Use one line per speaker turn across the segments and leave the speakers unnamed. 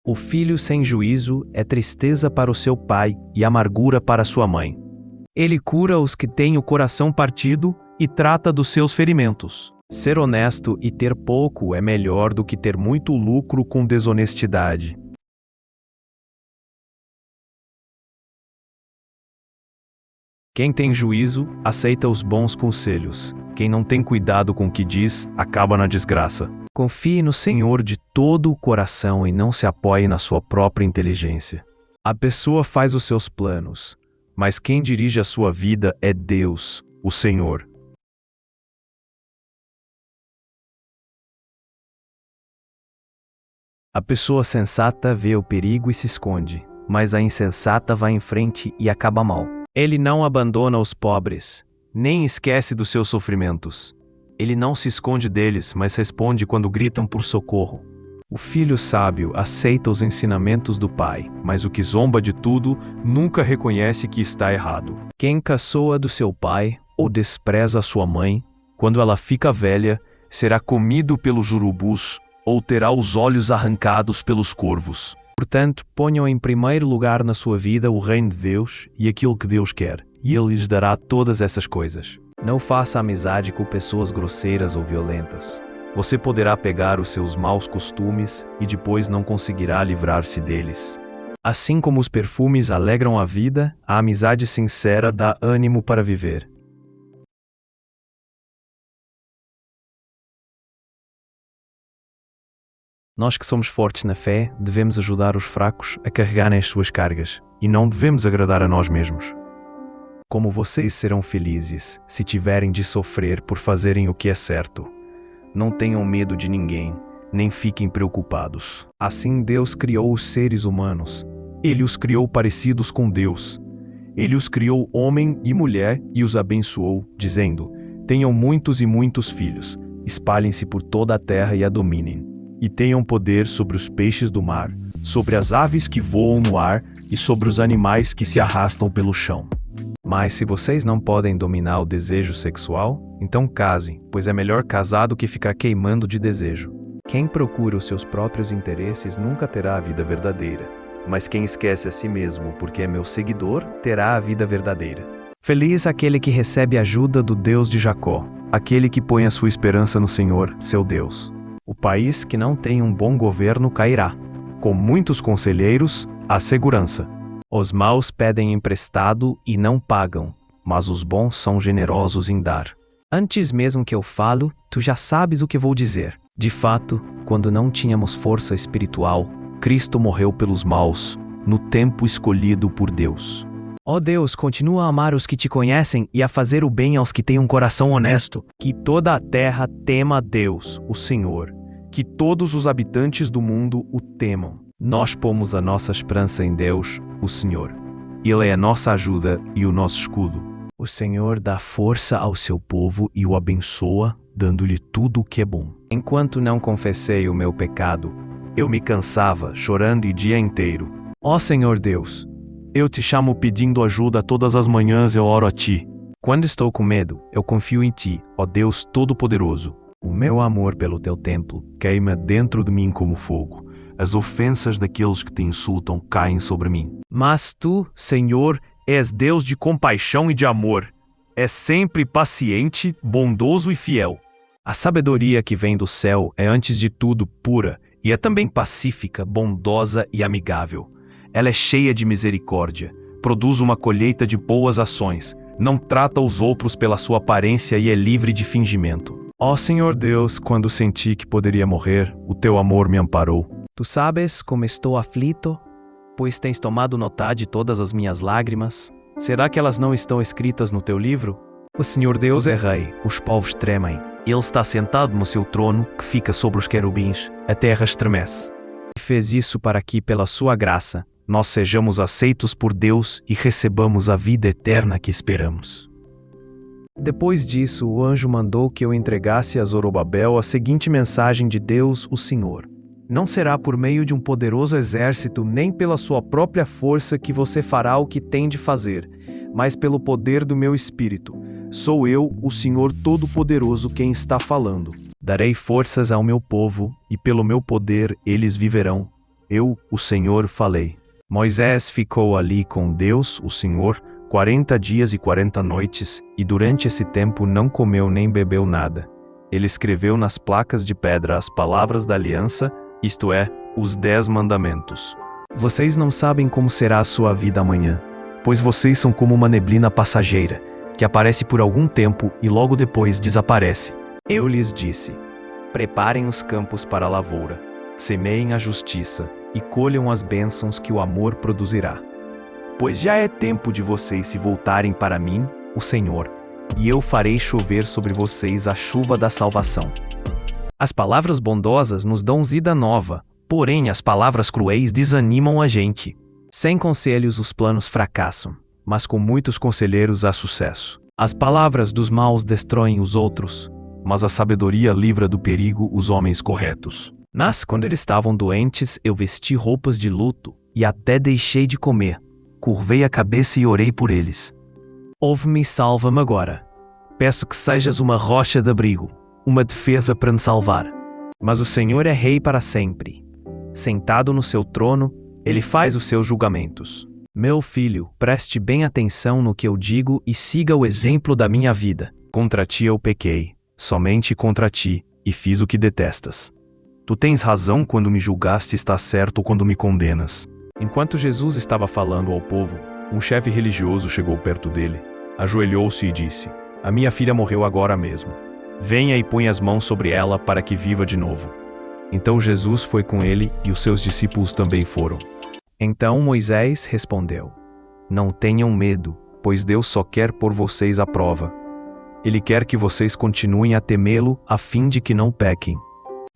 O filho sem juízo é tristeza para o seu pai e amargura para sua mãe. Ele cura os que têm o coração partido e trata dos seus ferimentos. Ser honesto e ter pouco é melhor do que ter muito lucro com desonestidade. Quem tem juízo, aceita os bons conselhos. Quem não tem cuidado com o que diz, acaba na desgraça. Confie no Senhor de todo o coração e não se apoie na sua própria inteligência. A pessoa faz os seus planos, mas quem dirige a sua vida é Deus, o Senhor. A pessoa sensata vê o perigo e se esconde, mas a insensata vai em frente e acaba mal. Ele não abandona os pobres, nem esquece dos seus sofrimentos. Ele não se esconde deles, mas responde quando gritam por socorro. O filho sábio aceita os ensinamentos do pai, mas o que zomba de tudo nunca reconhece que está errado. Quem caçoa do seu pai ou despreza a sua mãe, quando ela fica velha, será comido pelos urubus ou terá os olhos arrancados pelos corvos. Portanto, ponham em primeiro lugar na sua vida o reino de Deus e aquilo que Deus quer, e Ele lhes dará todas essas coisas. Não faça amizade com pessoas grosseiras ou violentas. Você poderá pegar os seus maus costumes e depois não conseguirá livrar-se deles. Assim como os perfumes alegram a vida, a amizade sincera dá ânimo para viver. Nós que somos fortes na fé, devemos ajudar os fracos a carregarem as suas cargas, e não devemos agradar a nós mesmos. Como vocês serão felizes se tiverem de sofrer por fazerem o que é certo. Não tenham medo de ninguém, nem fiquem preocupados. Assim Deus criou os seres humanos. Ele os criou parecidos com Deus. Ele os criou homem e mulher e os abençoou, dizendo: tenham muitos e muitos filhos, espalhem-se por toda a terra e a dominem. E tenham poder sobre os peixes do mar, sobre as aves que voam no ar e sobre os animais que se arrastam pelo chão. Mas se vocês não podem dominar o desejo sexual, então casem, pois é melhor casar do que ficar queimando de desejo. Quem procura os seus próprios interesses nunca terá a vida verdadeira, mas quem esquece a si mesmo porque é meu seguidor, terá a vida verdadeira. Feliz aquele que recebe ajuda do Deus de Jacó, aquele que põe a sua esperança no Senhor, seu Deus. O país que não tem um bom governo cairá. Com muitos conselheiros, há segurança. Os maus pedem emprestado e não pagam, mas os bons são generosos em dar. Antes mesmo que eu falo, tu já sabes o que vou dizer. De fato, quando não tínhamos força espiritual, Cristo morreu pelos maus, no tempo escolhido por Deus. Ó Deus, continua a amar os que te conhecem e a fazer o bem aos que têm um coração honesto. Que toda a terra tema a Deus, o Senhor. Que todos os habitantes do mundo o temam. Nós pomos a nossa esperança em Deus, o Senhor. Ele é a nossa ajuda e o nosso escudo. O Senhor dá força ao seu povo e o abençoa, dando-lhe tudo o que é bom. Enquanto não confessei o meu pecado, eu me cansava, chorando o dia inteiro. Ó Senhor Deus, eu te chamo pedindo ajuda todas as manhãs, eu oro a ti. Quando estou com medo, eu confio em ti, ó Deus Todo-Poderoso. O meu amor pelo teu templo queima dentro de mim como fogo. As ofensas daqueles que te insultam caem sobre mim. Mas tu, Senhor, és Deus de compaixão e de amor. És sempre paciente, bondoso e fiel. A sabedoria que vem do céu é antes de tudo pura e é também pacífica, bondosa e amigável. Ela é cheia de misericórdia, produz uma colheita de boas ações, não trata os outros pela sua aparência e é livre de fingimento. Ó Senhor Deus, quando senti que poderia morrer, o teu amor me amparou. Tu sabes como estou aflito, pois tens tomado nota de todas as minhas lágrimas. Será que elas não estão escritas no teu livro? O Senhor Deus é rei, os povos tremem. Ele está sentado no seu trono, que fica sobre os querubins. A terra estremece. E fez isso para que, pela sua graça, nós sejamos aceitos por Deus e recebamos a vida eterna que esperamos. Depois disso, o anjo mandou que eu entregasse a Zorobabel a seguinte mensagem de Deus, o Senhor. Não será por meio de um poderoso exército, nem pela sua própria força que você fará o que tem de fazer, mas pelo poder do meu Espírito. Sou eu, o Senhor Todo-Poderoso, quem está falando. Darei forças ao meu povo, e pelo meu poder eles viverão. Eu, o Senhor, falei. Moisés ficou ali com Deus, o Senhor, 40 dias e 40 noites, e durante esse tempo não comeu nem bebeu nada. Ele escreveu nas placas de pedra as palavras da aliança, isto é, os 10 mandamentos. Vocês não sabem como será a sua vida amanhã, pois vocês são como uma neblina passageira, que aparece por algum tempo e logo depois desaparece. Eu lhes disse: preparem os campos para a lavoura, semeiem a justiça e colham as bênçãos que o amor produzirá. Pois já é tempo de vocês se voltarem para mim, o Senhor, e eu farei chover sobre vocês a chuva da salvação. As palavras bondosas nos dão vida nova, porém as palavras cruéis desanimam a gente. Sem conselhos os planos fracassam, mas com muitos conselheiros há sucesso. As palavras dos maus destroem os outros, mas a sabedoria livra do perigo os homens corretos. Mas quando eles estavam doentes, eu vesti roupas de luto e até deixei de comer. Curvei a cabeça e orei por eles. Ouve-me e salva-me agora. Peço que sejas uma rocha de abrigo, uma defesa para me salvar. Mas o Senhor é rei para sempre. Sentado no seu trono, ele faz os seus julgamentos. Meu filho, preste bem atenção no que eu digo e siga o exemplo da minha vida. Contra ti eu pequei, somente contra ti, e fiz o que detestas. Tu tens razão quando me julgaste, estás certo quando me condenas. Enquanto Jesus estava falando ao povo, um chefe religioso chegou perto dele, ajoelhou-se e disse: a minha filha morreu agora mesmo. Venha e põe as mãos sobre ela para que viva de novo. Então Jesus foi com ele e os seus discípulos também foram. Então Moisés respondeu: não tenham medo, pois Deus só quer pôr vocês à prova. Ele quer que vocês continuem a temê-lo, a fim de que não pequem.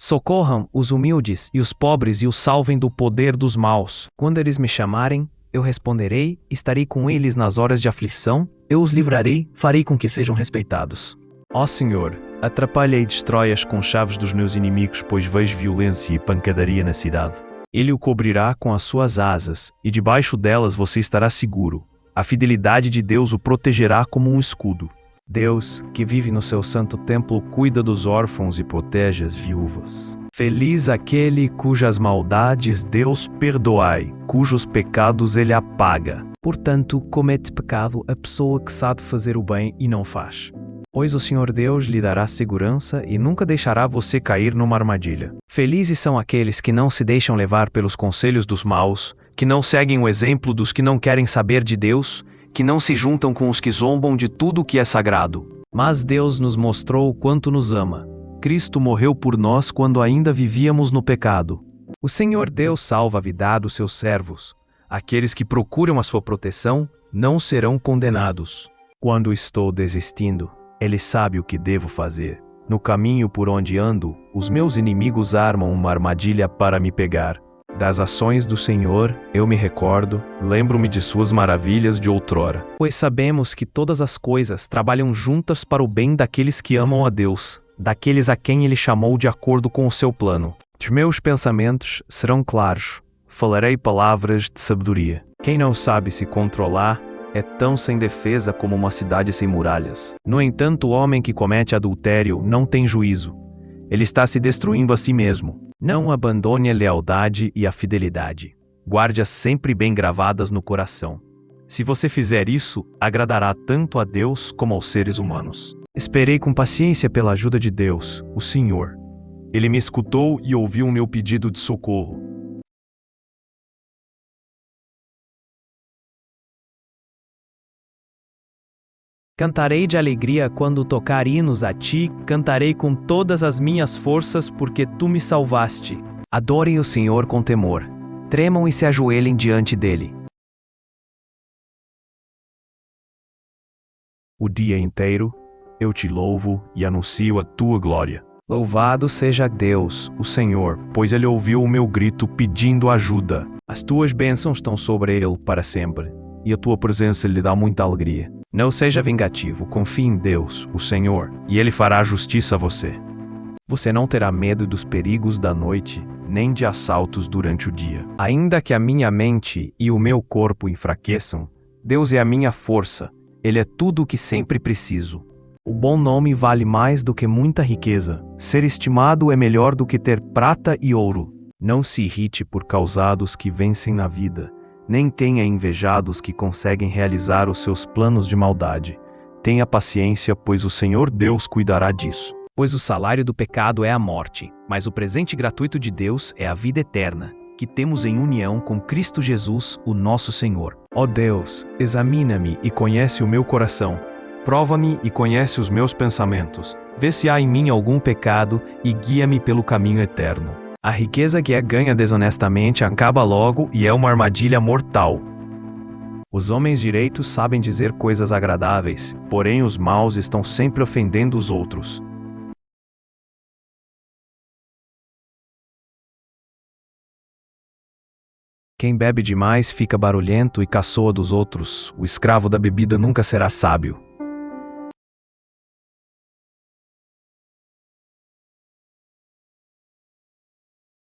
Socorram os humildes e os pobres e os salvem do poder dos maus. Quando eles me chamarem, eu responderei, estarei com eles nas horas de aflição, eu os livrarei, farei com que sejam respeitados. Ó Senhor, atrapalha e destrói as conchaves dos meus inimigos, pois vejo violência e pancadaria na cidade. Ele o cobrirá com as suas asas, e debaixo delas você estará seguro. A fidelidade de Deus o protegerá como um escudo. Deus, que vive no seu santo templo, cuida dos órfãos e protege as viúvas. Feliz aquele cujas maldades Deus perdoai, cujos pecados ele apaga. Portanto, comete pecado a pessoa que sabe fazer o bem e não faz. Pois o Senhor Deus lhe dará segurança e nunca deixará você cair numa armadilha. Felizes são aqueles que não se deixam levar pelos conselhos dos maus, que não seguem o exemplo dos que não querem saber de Deus, que não se juntam com os que zombam de tudo o que é sagrado. Mas Deus nos mostrou o quanto nos ama. Cristo morreu por nós quando ainda vivíamos no pecado. O Senhor Deus salva a vida dos seus servos. Aqueles que procuram a sua proteção não serão condenados. Quando estou desistindo, Ele sabe o que devo fazer. No caminho por onde ando, os meus inimigos armam uma armadilha para me pegar. Das ações do Senhor, eu me recordo, lembro-me de suas maravilhas de outrora. Pois sabemos que todas as coisas trabalham juntas para o bem daqueles que amam a Deus, daqueles a quem Ele chamou de acordo com o seu plano. Os meus pensamentos serão claros, falarei palavras de sabedoria. Quem não sabe se controlar é tão sem defesa como uma cidade sem muralhas. No entanto, o homem que comete adultério não tem juízo. Ele está se destruindo a si mesmo. Não abandone a lealdade e a fidelidade. Guarde-as sempre bem gravadas no coração. Se você fizer isso, agradará tanto a Deus como aos seres humanos. Esperei com paciência pela ajuda de Deus, o Senhor. Ele me escutou e ouviu o meu pedido de socorro. Cantarei de alegria quando tocar hinos a ti, cantarei com todas as minhas forças porque tu me salvaste. Adorem o Senhor com temor, tremam e se ajoelhem diante dele. O dia inteiro eu te louvo e anuncio a tua glória. Louvado seja Deus, o Senhor, pois ele ouviu o meu grito pedindo ajuda. As tuas bênçãos estão sobre ele para sempre, e a tua presença lhe dá muita alegria. Não seja vingativo, confie em Deus, o Senhor, e Ele fará justiça a você. Você não terá medo dos perigos da noite, nem de assaltos durante o dia. Ainda que a minha mente e o meu corpo enfraqueçam, Deus é a minha força, Ele é tudo o que sempre preciso. O bom nome vale mais do que muita riqueza. Ser estimado é melhor do que ter prata e ouro. Não se irrite por causados que vencem na vida, nem tenha invejados que conseguem realizar os seus planos de maldade. Tenha paciência, pois o Senhor Deus cuidará disso.
Pois o salário do pecado é a morte, mas o presente gratuito de Deus é a vida eterna, que temos em união com Cristo Jesus, o nosso Senhor.
Ó Deus, examina-me e conhece o meu coração. Prova-me e conhece os meus pensamentos. Vê se há em mim algum pecado e guia-me pelo caminho eterno. A riqueza que é ganha desonestamente acaba logo e é uma armadilha mortal. Os homens direitos sabem dizer coisas agradáveis, porém os maus estão sempre ofendendo os outros. Quem bebe demais fica barulhento e caçoa dos outros. O escravo da bebida nunca será sábio.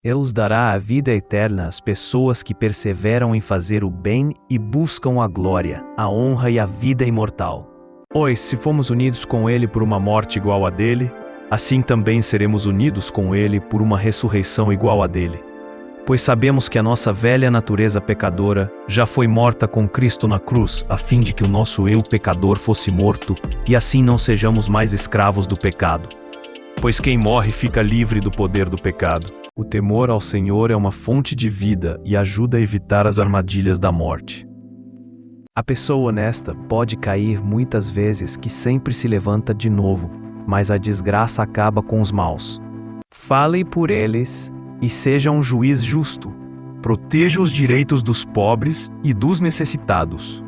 Deus dará a vida eterna às pessoas que perseveram em fazer o bem e buscam a glória, a honra e a vida imortal. Pois, se fomos unidos com Ele por uma morte igual a dele, assim também seremos unidos com Ele por uma ressurreição igual a dele. Pois sabemos que a nossa velha natureza pecadora já foi morta com Cristo na cruz, a fim de que o nosso eu pecador fosse morto, e assim não sejamos mais escravos do pecado. Pois quem morre fica livre do poder do pecado. O temor ao Senhor é uma fonte de vida e ajuda a evitar as armadilhas da morte. A pessoa honesta pode cair muitas vezes que sempre se levanta de novo, mas a desgraça acaba com os maus. Fale por eles e seja um juiz justo. Proteja os direitos dos pobres e dos necessitados.